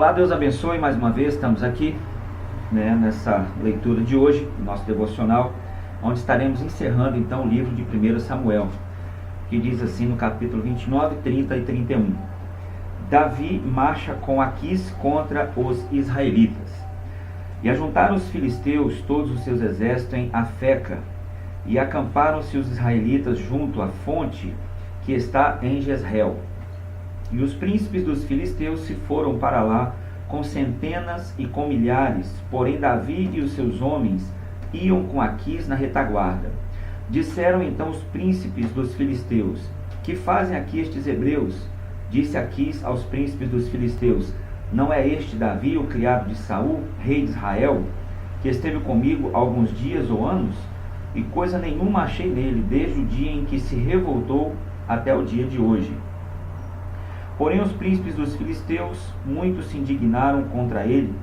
Olá, Deus abençoe mais uma vez. Estamos aqui nessa leitura de hoje, nosso devocional, onde estaremos encerrando então o livro de 1 Samuel, que diz assim no capítulo 29, 30 e 31. Davi marcha com Aquis contra os israelitas. E ajuntaram os filisteus todos os seus exércitos em Afeca, e acamparam-se os israelitas junto à fonte que está em Jezreel. E os príncipes dos filisteus se foram para lá com centenas e com milhares, porém Davi e os seus homens iam com Aquis na retaguarda. Disseram então os príncipes dos filisteus: que fazem aqui estes hebreus? Disse Aquis aos príncipes dos filisteus: não é este Davi, o criado de Saul, rei de Israel, que esteve comigo alguns dias ou anos? E coisa nenhuma achei nele, desde o dia em que se revoltou até o dia de hoje. Porém os príncipes dos filisteus muito se indignaram contra ele,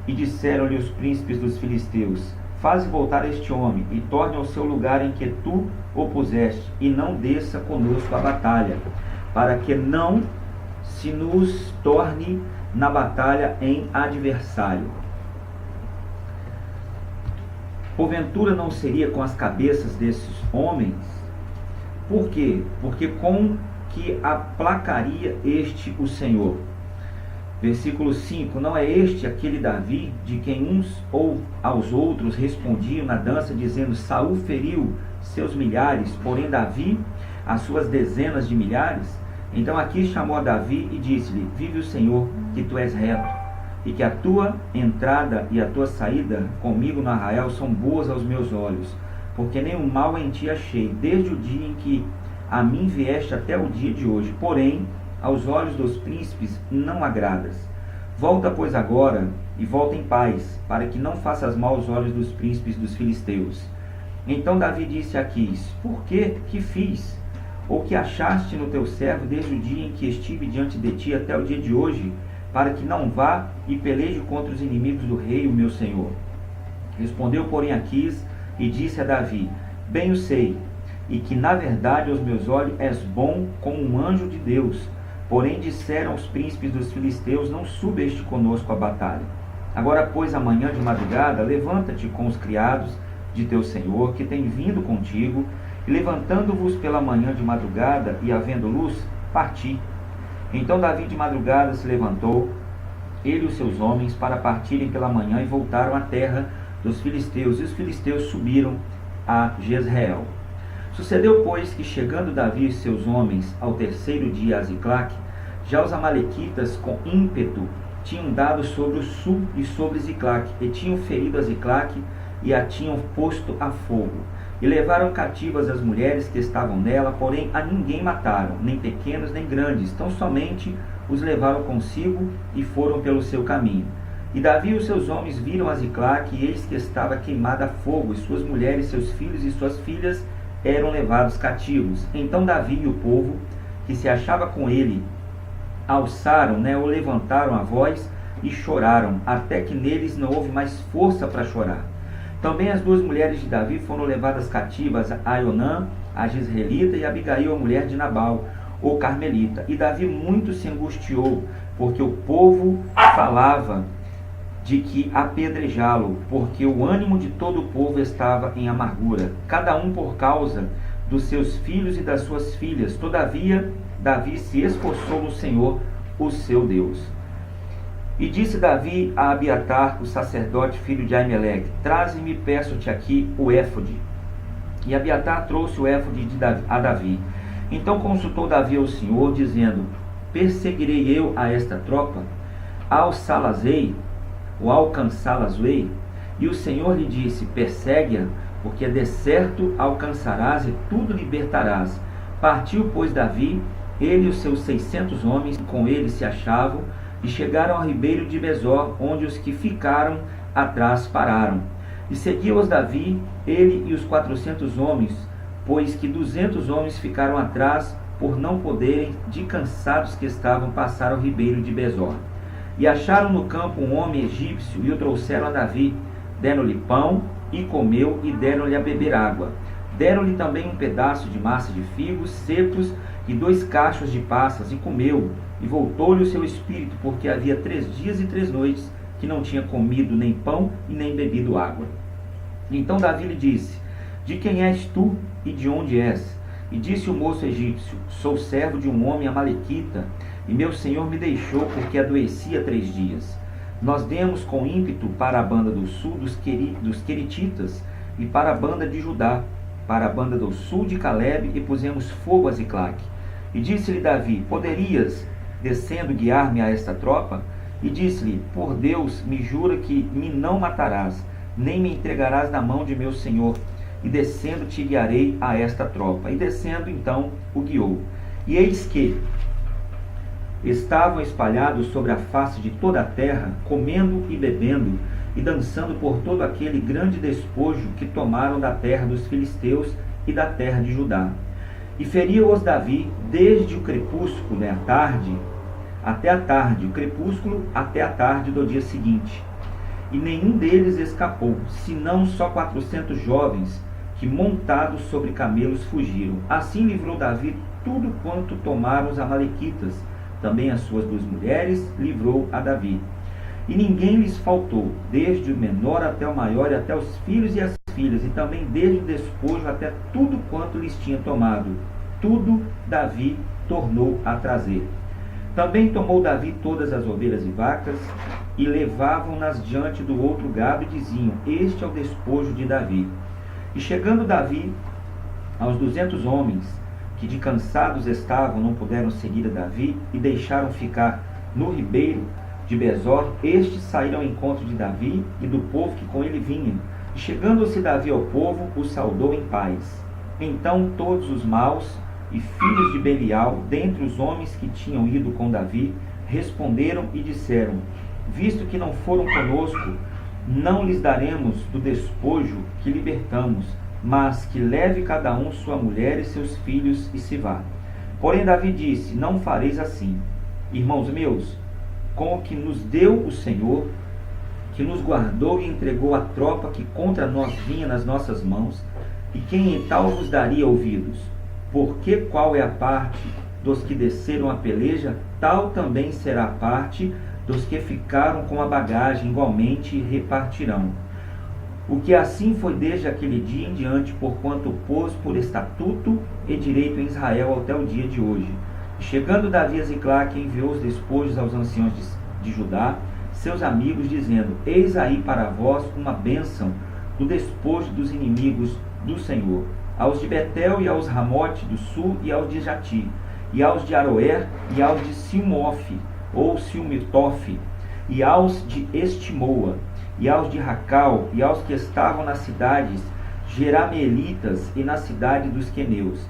e disseram-lhe os príncipes dos filisteus: faze voltar este homem, e torne ao seu lugar em que tu o puseste, e não desça conosco à batalha, para que não se nos torne na batalha em adversário. Porventura não seria com as cabeças desses homens? Por quê? Porque com que aplacaria este o Senhor? Versículo 5: não é este aquele Davi, de quem uns ou aos outros respondiam na dança, dizendo: Saul feriu seus milhares, porém Davi as suas dezenas de milhares? Então Aquis chamou a Davi e disse-lhe: vive o Senhor, que tu és reto, e que a tua entrada e a tua saída comigo no arraial são boas aos meus olhos, porque nenhum mal em ti achei, desde o dia em que a mim vieste até o dia de hoje. Porém, aos olhos dos príncipes não agradas. Volta, pois, agora, e volta em paz, para que não faças mal aos olhos dos príncipes dos filisteus. Então Davi disse a Aquis: por quê? Que fiz? Ou que achaste no teu servo desde o dia em que estive diante de ti até o dia de hoje, para que não vá e peleje contra os inimigos do rei, o meu senhor? Respondeu, porém, Aquis e disse a Davi: bem o sei, e que na verdade aos meus olhos és bom como um anjo de Deus. Porém disseram os príncipes dos filisteus: não suba este conosco à batalha. Agora, pois, amanhã de madrugada, levanta-te com os criados de teu senhor, que têm vindo contigo, e levantando-vos pela manhã de madrugada, e havendo luz, parti. Então Davi de madrugada se levantou, ele e os seus homens, para partirem pela manhã, e voltaram à terra dos filisteus, e os filisteus subiram a Jezreel. Sucedeu, pois, que chegando Davi e seus homens ao terceiro dia a Ziclague, já os amalequitas com ímpeto tinham dado sobre o sul e sobre Ziclague, e tinham ferido a Ziclague e a tinham posto a fogo. E levaram cativas as mulheres que estavam nela, porém a ninguém mataram, nem pequenos nem grandes, tão somente os levaram consigo e foram pelo seu caminho. E Davi e os seus homens viram a Ziclague, e eis que estava queimada a fogo, e suas mulheres, seus filhos e suas filhas eram levados cativos. Então Davi e o povo que se achava com ele alçaram, ou levantaram a voz e choraram, até que neles não houve mais força para chorar. Também as duas mulheres de Davi foram levadas cativas, Aionã, a Jezreelita, e Abigail, a mulher de Nabal, o Carmelita. E Davi muito se angustiou, porque o povo falava de que apedrejá-lo, porque o ânimo de todo o povo estava em amargura, cada um por causa dos seus filhos e das suas filhas. Todavia, Davi se esforçou no Senhor, o seu Deus. E disse Davi a Abiatar, o sacerdote, filho de Aimeleque: traze-me, peço-te aqui, o éfode. E Abiatar trouxe o éfode a Davi. Então consultou Davi ao Senhor, dizendo: perseguirei eu a esta tropa? Alçá-las-ei, ou alcançá-las-ei? E o Senhor lhe disse: persegue-a, porque de certo alcançarás e tudo libertarás. Partiu, pois, Davi, ele e os seus 600 homens com ele se achavam, e chegaram ao ribeiro de Besor, onde os que ficaram atrás pararam. E seguiu-os Davi, ele e os 400 homens, pois que 200 homens ficaram atrás, por não poderem, de cansados que estavam, passar o ribeiro de Besor. E acharam no campo um homem egípcio, e o trouxeram a Davi. Deram-lhe pão, e comeu, e deram-lhe a beber água. Deram-lhe também um pedaço de massa de figos secos, e 2 cachos de passas, e comeu, e voltou-lhe o seu espírito, porque havia 3 dias e 3 noites que não tinha comido nem pão e nem bebido água. Então Davi lhe disse: de quem és tu e de onde és? E disse o moço egípcio: sou servo de um homem amalequita, e meu senhor me deixou porque adoecia 3 dias. Nós demos com ímpeto para a banda do sul dos Querititas e para a banda de Judá, para a banda do sul de Calebe, e pusemos fogo a Ziclague. E disse-lhe Davi: poderias, descendo, guiar-me a esta tropa? E disse-lhe: por Deus, me jura que me não matarás, nem me entregarás na mão de meu senhor, e descendo te guiarei a esta tropa. E descendo então o guiou. E eis que estavam espalhados sobre a face de toda a terra, comendo e bebendo, e dançando por todo aquele grande despojo que tomaram da terra dos filisteus e da terra de Judá. E feriu-os Davi desde o crepúsculo, a tarde, até a tarde, o crepúsculo até a tarde do dia seguinte. E nenhum deles escapou, senão só 400 jovens, que montados sobre camelos fugiram. Assim livrou Davi tudo quanto tomaram os amalequitas. Também as suas 2 mulheres livrou a Davi. E ninguém lhes faltou, desde o menor até o maior, e até os filhos e as filhas, e também desde o despojo até tudo quanto lhes tinha tomado. Tudo Davi tornou a trazer. Também tomou Davi todas as ovelhas e vacas, e levavam-nas diante do outro gado, e diziam: este é o despojo de Davi. E chegando Davi aos 200 homens, que de cansados estavam, não puderam seguir a Davi, e deixaram ficar no ribeiro de Besor, estes saíram ao encontro de Davi e do povo que com ele vinha. E chegando-se Davi ao povo, o saudou em paz. Então todos os maus e filhos de Belial, dentre os homens que tinham ido com Davi, responderam e disseram: visto que não foram conosco, não lhes daremos do despojo que libertamos, mas que leve cada um sua mulher e seus filhos e se vá. Porém Davi disse: não fareis assim, irmãos meus, com o que nos deu o Senhor, que nos guardou e entregou a tropa que contra nós vinha nas nossas mãos, e quem em tal vos daria ouvidos? Porque qual é a parte dos que desceram a peleja, tal também será a parte dos que ficaram com a bagagem, igualmente repartirão. O que assim foi desde aquele dia em diante, porquanto pôs por estatuto e direito em Israel até o dia de hoje. E chegando Davi a Ziclague, enviou os despojos aos anciãos de Judá, seus amigos, dizendo: eis aí para vós uma bênção do despojo dos inimigos do Senhor, aos de Betel e aos Ramote do sul e aos de Jati, e aos de Aroer e aos de Silmofe, ou Silmitofe, e aos de Estimoa, e aos de Racal, e aos que estavam nas cidades Jerameelitas e na cidade dos Queneus,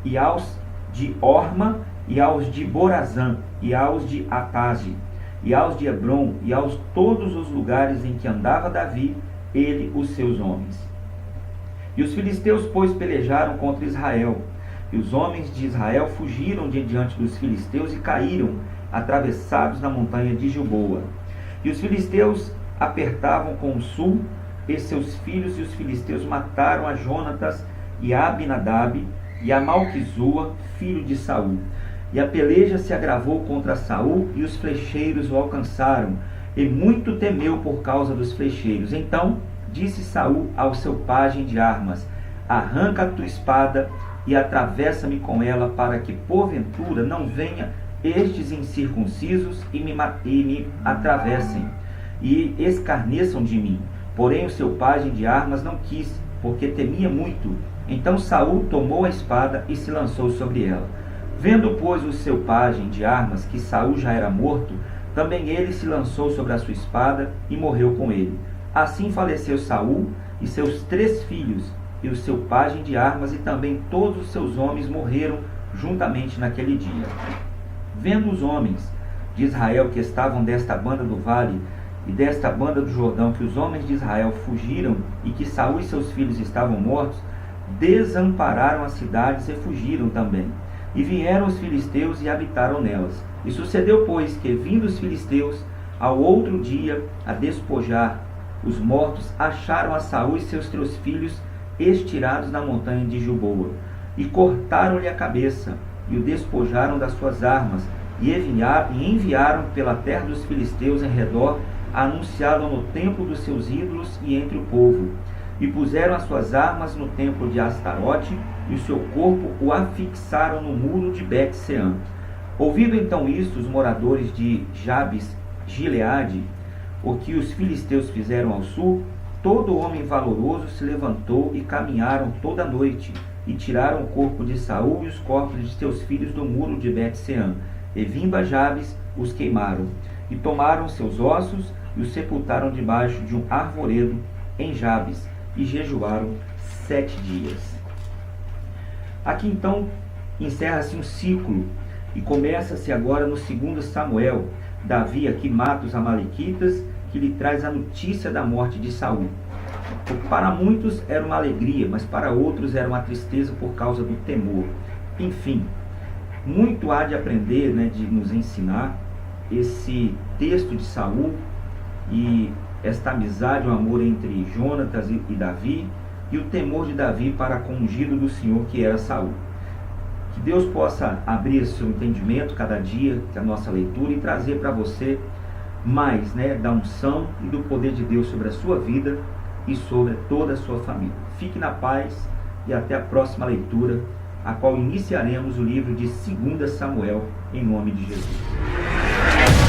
e aos de Orma, e aos de Borazã, e aos de Ataze, e aos de Hebron, e aos todos os lugares em que andava Davi, ele os seus homens. E os filisteus, pois, pelejaram contra Israel, e os homens de Israel fugiram de diante dos filisteus e caíram, atravessados na montanha de Gilboa. E os filisteus apertavam com o sul e seus filhos, e os filisteus mataram a Jonatas e a Abinadab e a Malquizua, filho de Saul. E a peleja se agravou contra Saul, e os flecheiros o alcançaram, e muito temeu por causa dos flecheiros. Então disse Saul ao seu pajem de armas: arranca a tua espada e atravessa-me com ela, para que porventura não venha estes incircuncisos e me atravessem e escarneçam de mim. Porém o seu pajem de armas não quis, porque temia muito. Então Saul tomou a espada e se lançou sobre ela. Vendo, pois, o seu pajem de armas que Saul já era morto, também ele se lançou sobre a sua espada e morreu com ele. Assim faleceu Saul e seus 3 filhos, e o seu pajem de armas, e também todos os seus homens morreram juntamente naquele dia. Vendo os homens de Israel que estavam desta banda do vale e desta banda do Jordão, que os homens de Israel fugiram e que Saul e seus filhos estavam mortos, desampararam as cidades e fugiram também. E vieram os filisteus e habitaram nelas. E sucedeu, pois, que, vindo os filisteus, ao outro dia, a despojar os mortos, acharam a Saul e seus 3 filhos estirados na montanha de Gilboa, e cortaram-lhe a cabeça, e o despojaram das suas armas, e enviaram pela terra dos filisteus em redor, anunciaram no templo dos seus ídolos e entre o povo, e puseram as suas armas no templo de Astarote, e o seu corpo o afixaram no muro de Bet-Sean. Ouvindo então isto, os moradores de Jabes Gileade, o que os filisteus fizeram ao sul, todo homem valoroso se levantou e caminharam toda a noite, e tiraram o corpo de Saul e os corpos de seus filhos do muro de Bet-Sean, e vindo a Jabes, os queimaram, e tomaram seus ossos e os sepultaram debaixo de um arvoredo em Jabes, e jejuaram 7 dias. Aqui então encerra-se um ciclo, e começa-se agora no 2 Samuel. Davi aqui mata os amalequitas, que lhe traz a notícia da morte de Saul. Para muitos era uma alegria, mas para outros era uma tristeza por causa do temor. Enfim, muito há de aprender, de nos ensinar esse texto de Saul e esta amizade, o amor entre Jonatas e Davi, e o temor de Davi para com o ungido do Senhor, que era Saul. Que Deus possa abrir seu entendimento cada dia da nossa leitura e trazer para você mais da unção e do poder de Deus sobre a sua vida e sobre toda a sua família. Fique na paz e até a próxima leitura, a qual iniciaremos o livro de 2 Samuel, em nome de Jesus.